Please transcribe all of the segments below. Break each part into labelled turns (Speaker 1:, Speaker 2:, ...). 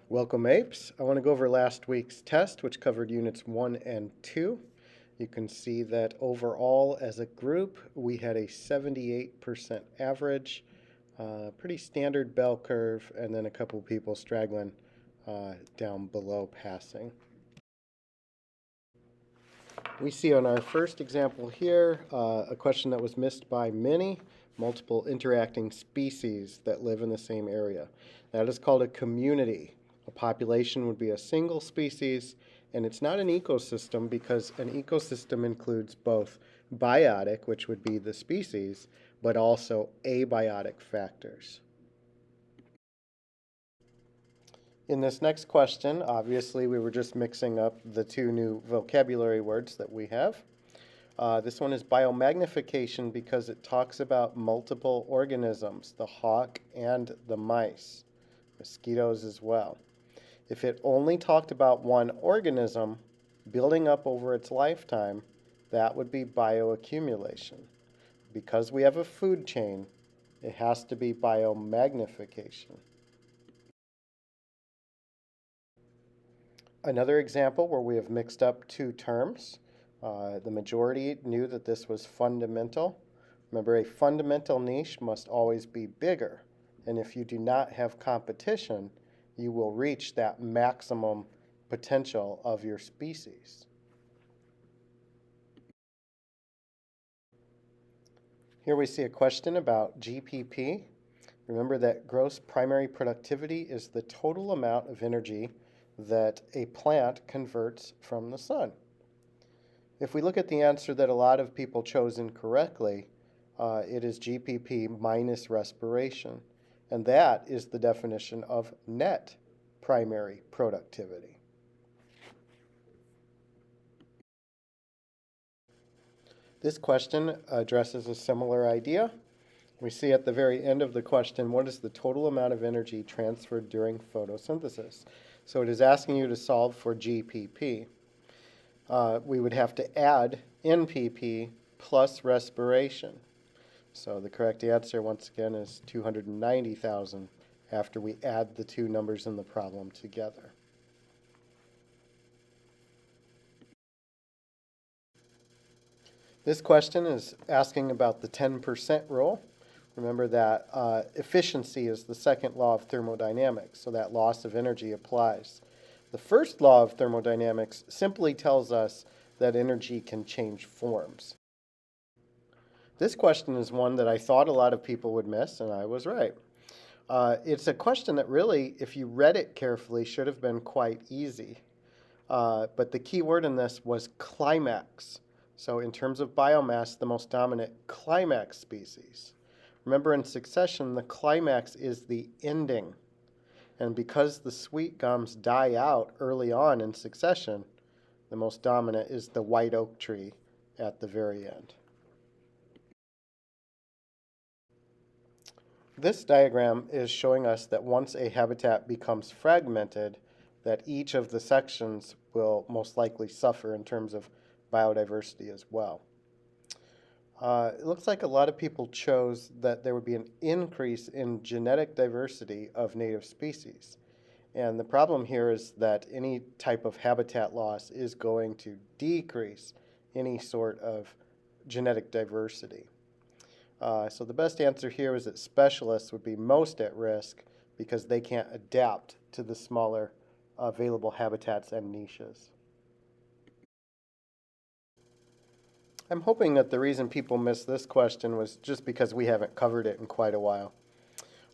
Speaker 1: Welcome, apes. I want to go over last week's test, which covered units 1 and 2. You can see that overall, as a group, we had a 78% average, pretty standard bell curve, and then a couple people straggling down below passing. We see on our first example here a question that was missed by many, multiple interacting species that live in the same area. That is called a community. A population would be a single species, and it's not an ecosystem because an ecosystem includes both biotic, which would be the species, but also abiotic factors. In this next question, obviously we were just mixing up the two new vocabulary words that we have. This one is biomagnification because it talks about multiple organisms, the hawk and the mice, mosquitoes as well. If it only talked about one organism building up over its lifetime, that would be bioaccumulation. Because we have a food chain, it has to be biomagnification. Another example where we have mixed up two terms. The majority knew that this was fundamental. Remember, a fundamental niche must always be bigger. And if you do not have competition, you will reach that maximum potential of your species. Here we see a question about GPP. Remember that gross primary productivity is the total amount of energy that a plant converts from the sun. If we look at the answer that a lot of people chose incorrectly, it is GPP minus respiration. And that is the definition of net primary productivity. This question addresses a similar idea. We see at the very end of the question, what is the total amount of energy transferred during photosynthesis? So it is asking you to solve for GPP. We would have to add NPP plus respiration. So the correct answer, once again, is 290,000 after we add the two numbers in the problem together. This question is asking about the 10% rule. Remember that efficiency is the second law of thermodynamics, so that loss of energy applies. The first law of thermodynamics simply tells us that energy can change forms. This question is one that I thought a lot of people would miss, and I was right. It's a question that really, if you read it carefully, should have been quite easy. But the key word in this was climax. So in terms of biomass, the most dominant climax species. Remember, in succession, the climax is the ending. And because the sweet gums die out early on in succession, the most dominant is the white oak tree at the very end. This diagram is showing us that once a habitat becomes fragmented, that each of the sections will most likely suffer in terms of biodiversity as well. It looks like a lot of people chose that there would be an increase in genetic diversity of native species. And the problem here is that any type of habitat loss is going to decrease any sort of genetic diversity. So the best answer here is that specialists would be most at risk because they can't adapt to the smaller available habitats and niches. I'm hoping that the reason people missed this question was just because we haven't covered it in quite a while.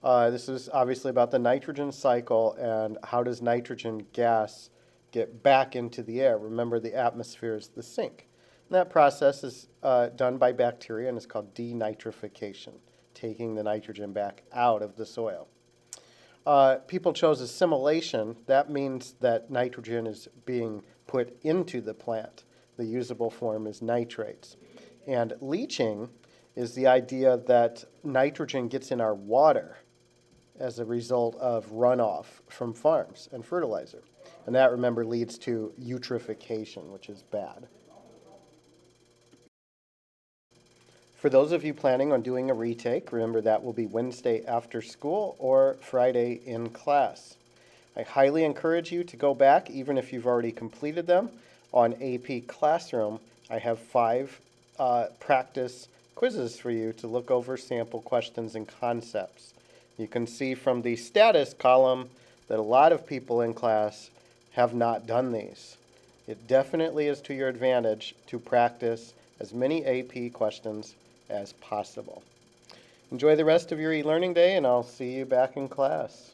Speaker 1: This is obviously about the nitrogen cycle and how does nitrogen gas get back into the air. Remember, the atmosphere is the sink. And that process is done by bacteria and is called denitrification, taking the nitrogen back out of the soil. People chose assimilation. That means that nitrogen is being put into the plant. The usable form is nitrates. And leaching is the idea that nitrogen gets in our water as a result of runoff from farms and fertilizer. And that, remember, leads to eutrophication, which is bad. For those of you planning on doing a retake, remember that will be Wednesday after school or Friday in class. I highly encourage you to go back, even if you've already completed them. On AP Classroom, I have 5 practice quizzes for you to look over sample questions and concepts. You can see from the status column that a lot of people in class have not done these. It definitely is to your advantage to practice as many AP questions as possible. Enjoy the rest of your e-learning day, and I'll see you back in class.